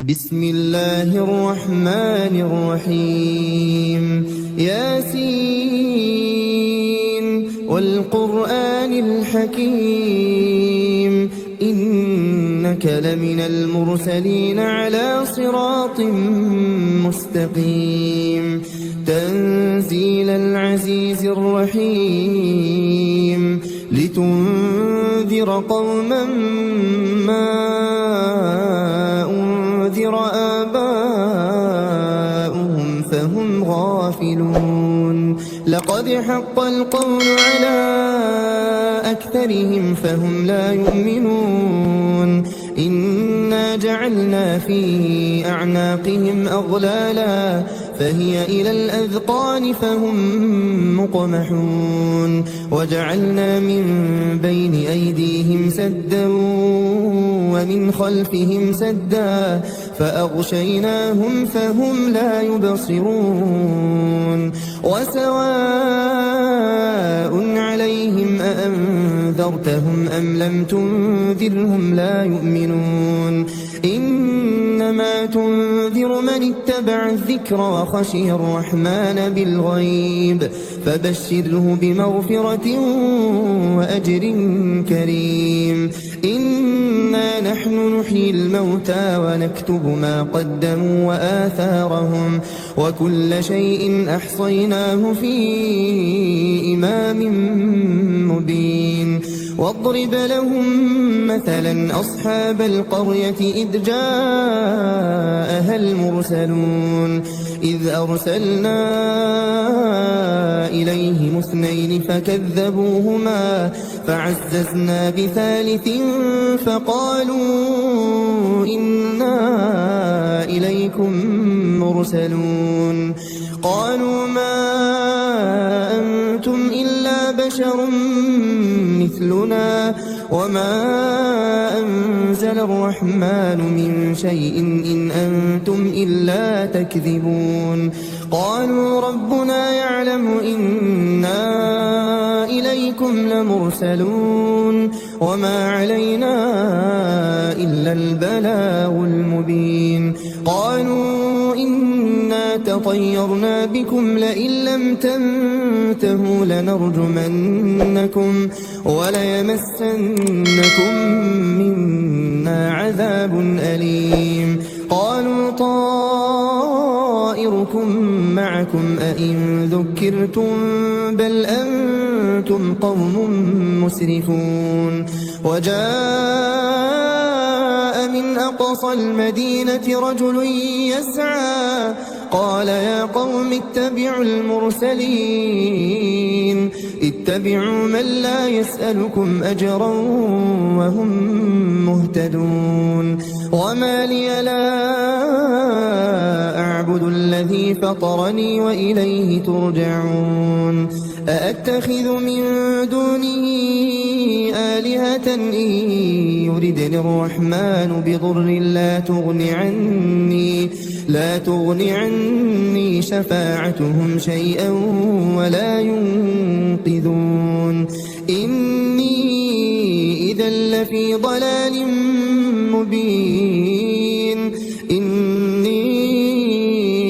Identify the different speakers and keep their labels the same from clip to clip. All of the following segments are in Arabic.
Speaker 1: بسم الله الرحمن الرحيم ياسين والقرآن الحكيم إنك لمن المرسلين على صراط مستقيم تنزيل العزيز الرحيم لتنذر قوما ما أنذر آباؤهم فهم غافلون لقد حق القول على أكثرهم فهم لا يؤمنون إنا جعلنا في أعناقهم أغلالا فهي إلى الأذقان فهم مقمحون وجعلنا من بين أيديهم سدا ومن خلفهم سدا فأغشيناهم فهم لا يبصرون وسواء عليهم أأنذرتهم أم لم تنذرهم لا يؤمنون إنما تنذر من اتبع الذكر وخشي الرحمن بالغيب فبشره بمغفرة وأجر كريم إنا نحن نحيي الموتى ونكتب ما قدموا وآثارهم وكل شيء أحصيناه في إمام مبين واضرب لهم مثلا أصحاب القرية إذ جاءها المرسلون إذ أرسلنا إليهم اثنين فكذبوهما فعززنا بثالث فقالوا إنا إليكم مرسلون قالوا ما أنتم إلا بشر مثلنا وما أنزل الرحمن من شيء إن أنتم إلا تكذبون قالوا ربنا يعلم إنا إليكم لمرسلون وما علينا إلا البلاغ المبين قالوا إنا تطيرنا بكم لئن لم تنتهوا لنرجمنكم وليمسنكم منا عذاب أليم قالوا طائركم معكم أئن ذكرتم بل أنتم قوم مسرفون وجاء من أقصى المدينة رجل يسعى قال يا قوم اتبعوا المرسلين اتبعوا من لا يسألكم أجرا وهم مهتدون وما لي لا أعبد الذي فطرني وإليه ترجعون أأتخذ من دونه آلهة إن يردني الرحمن بضر لا تغني عني شفاعتهم شيئا ولا ينقذون إني إذا لفي ضلال مبين إني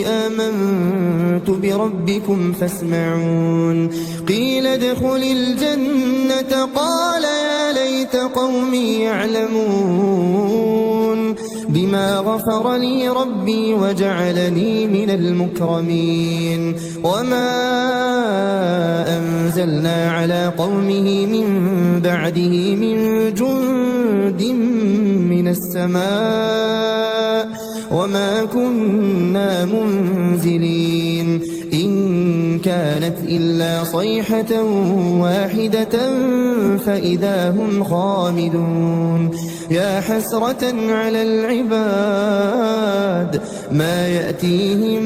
Speaker 1: آمنت بربكم فاسمعون قيل ادخل الجنة قال يا ليت قومي يعلمون بما غفر لي ربي وجعلني من المكرمين وما أنزلنا على قومه من بعده من جند من السماء وما كنا منزلين إن كانت إلا صيحة واحدة فإذا هم خامدون يا حسرة على العباد ما يأتيهم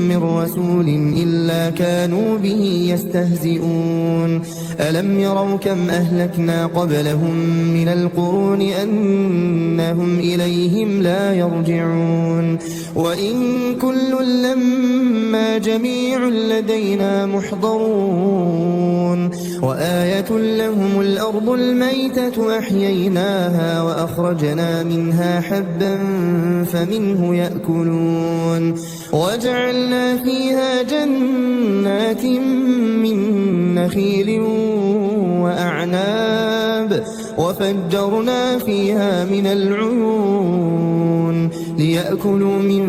Speaker 1: من رسول إلا كانوا به يستهزئون ألم يروا كم أهلكنا قبلهم من القرون أنهم إليهم لا يرجعون وإن كل لما جميع لدينا محضرون وآية لهم الأرض الميتة أحييناها وأخرجنا منها حبا فمنه يأكلون وجعلنا فيها جنات من نخيل وأعناب وفجرنا فيها من العيون ليأكلوا من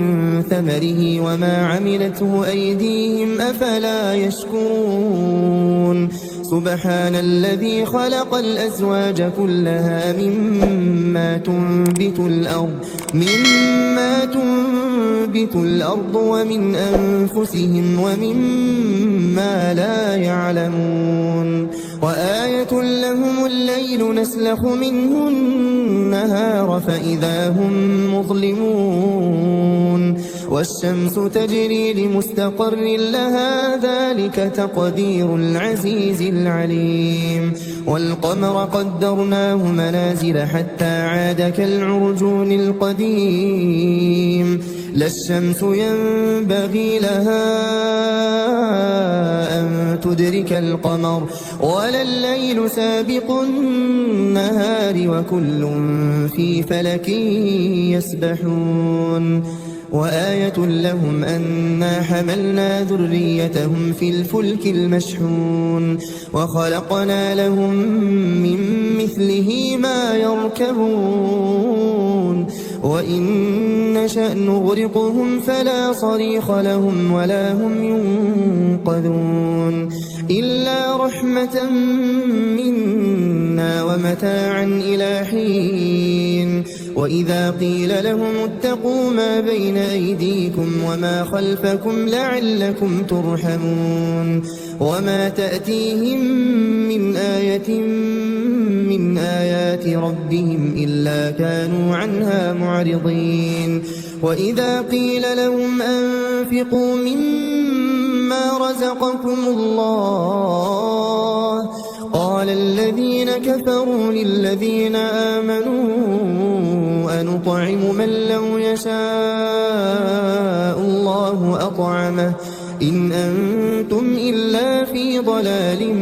Speaker 1: ثمره وما عملته أيديهم أفلا يشكرون سبحان الذي خلق الأزواج كلها مما تنبت الأرض ومن أنفسهم ومما لا يعلمون وآية لهم الليل نسلخ منه النهار فإذا هم مظلمون والشمس تجري لمستقر لها ذلك تقدير العزيز العليم والقمر قدرناه منازل حتى عاد كالعرجون القديم لا الشمس ينبغي لها أن تدرك القمر ولا الليل سابق النهار وكل في فلك يسبحون وآية لهم أنا حملنا ذريتهم في الفلك المشحون وخلقنا لهم من مثله ما يركبون وإن نشأ نغرقهم فلا صريخ لهم ولا هم ينقذون إلا رحمة منا ومتاعا إلى حين وإذا قيل لهم اتقوا ما بين أيديكم وما خلفكم لعلكم ترحمون وما تأتيهم من آية من آيات ربهم إلا كانوا عنها معرضين وإذا قيل لهم أنفقوا مما رزقكم الله قال الذين كفروا للذين آمنوا أنطعم من لو يشاء الله أطعمه إن أنتم إلا في ضلال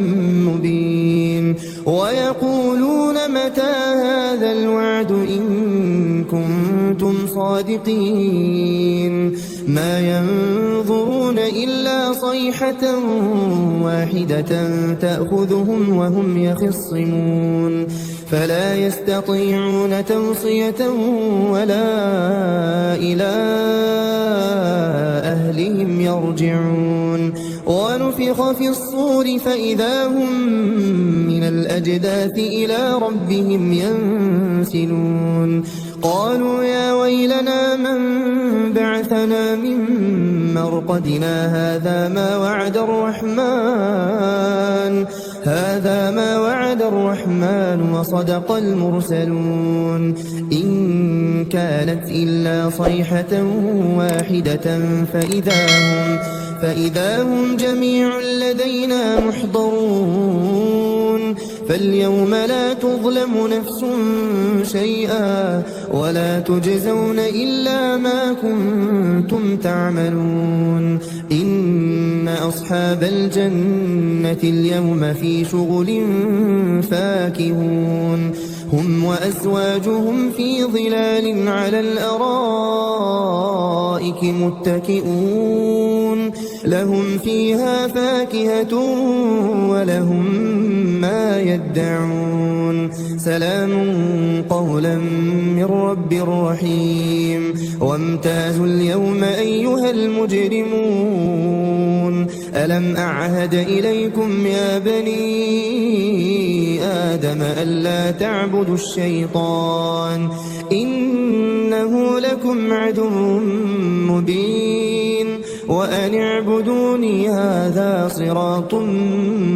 Speaker 1: مبين ويقولون متى هذا الوعد إن كنتم صادقين ما ينظرون إلا صيحة واحدة تأخذهم وهم يخصمون فلا يستطيعون توصية ولا إلى أهلهم يرجعون ونفخ في الصور فإذا هم من الأجداث إلى ربهم ينسلون قالوا يا ويلنا من بعثنا من مرقدنا هذا ما وعد الرحمن وصدق المرسلون إن كانت إلا صيحة واحدة فإذا هم جميع لدينا محضرون فاليوم لا تظلم نفس شيئا ولا تجزون إلا ما كنتم تعملون إن أصحاب الجنة اليوم في شغل فاكهون هم وأزواجهم في ظلال على الأرائك متكئون لهم فيها فاكهة ولهم ما يدعون سلام قولا من رب رحيم وامتازوا اليوم أيها المجرمون ألم أعهد إليكم يا بني آدم ألا تعبدوا الشيطان إنه لكم عدو مبين وأن اعبدوني هذا صراط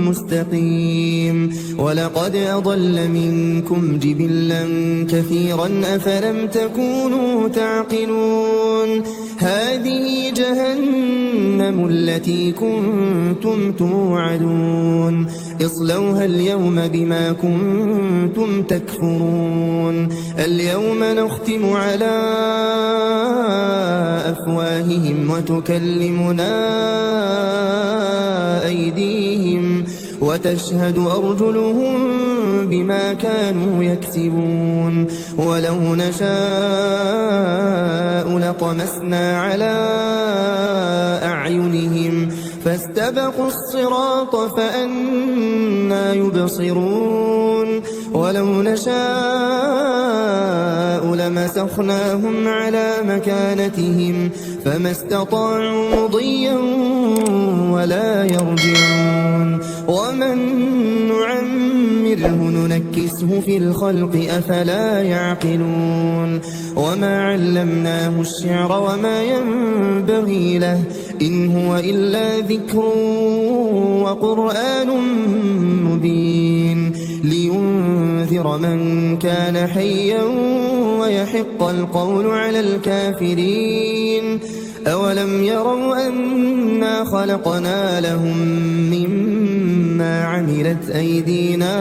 Speaker 1: مستقيم ولقد أضل منكم جبلا كثيرا أفلم تكونوا تعقلون هذه جهنم التي كنتم توعدون اصلوها اليوم بما كنتم تكفرون اليوم نختم على أفواههم وتكلمنا وتشهد أرجلهم بما كانوا يكسبون ولو نشاء لطمسنا على أعينهم فاستبقوا الصراط فأنى يبصرون ولو نشاء لمسخناهم على مكانتهم فما استطاعوا مضيا ولا يرجعون ومن نعمره ننكسه في الخلق أفلا يعقلون وما علمناه الشعر وما ينبغي له إن هو إلا ذكر وقرآن مبين لينذر من كان حيا ويحق القول على الكافرين أولم يروا أنا خلقنا لهم مما عملت أيدينا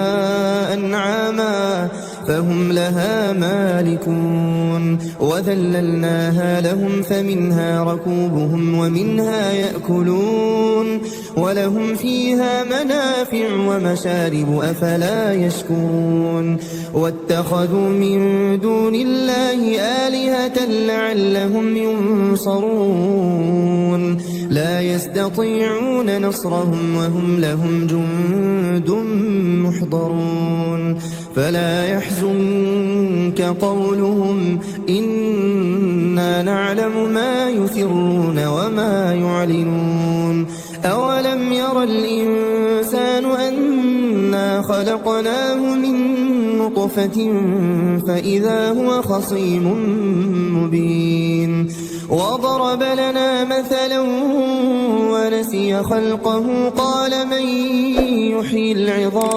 Speaker 1: أنعاما فهم لها مالكون وذللناها لهم فمنها ركوبهم ومنها يأكلون ولهم فيها منافع ومشارب أفلا يشكرون واتخذوا من دون الله آلهة لعلهم ينصرون لا يستطيعون نصرهم وهم لهم جند محضرون فلا يحزنك قولهم إنا نعلم ما يسرون وما يعلنون أولم ير الإنسان أنا خلقناه من نطفة فإذا هو خصيم مبين وضرب لنا مثلا ونسي خلقه قال من يحيي العظام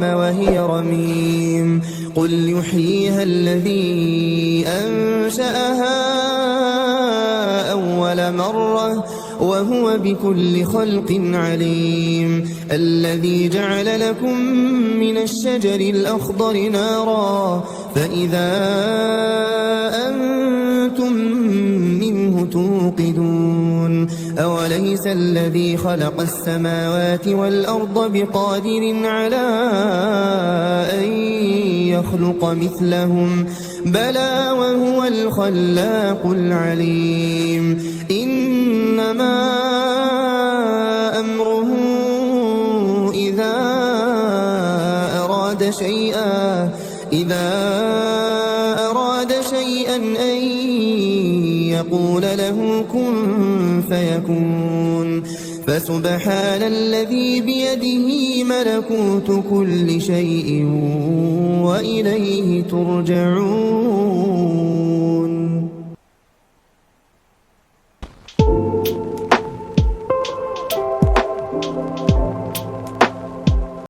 Speaker 1: وهي رميم قل يحييها الذي أنشأها أول مرة وهو بكل خلق عليم الذي جعل لكم من الشجر الأخضر نارا فإذا أنتم منه توقدون أوليس الذي خلق السماوات والأرض بقادر على أن يخلق مثلهم بلى وهو الخلاق العليم إنما أمره إذا أراد شيئا أن يقول له كن فيكون فسبحان الذي بيده ملكوت كل شيء وإليه ترجعون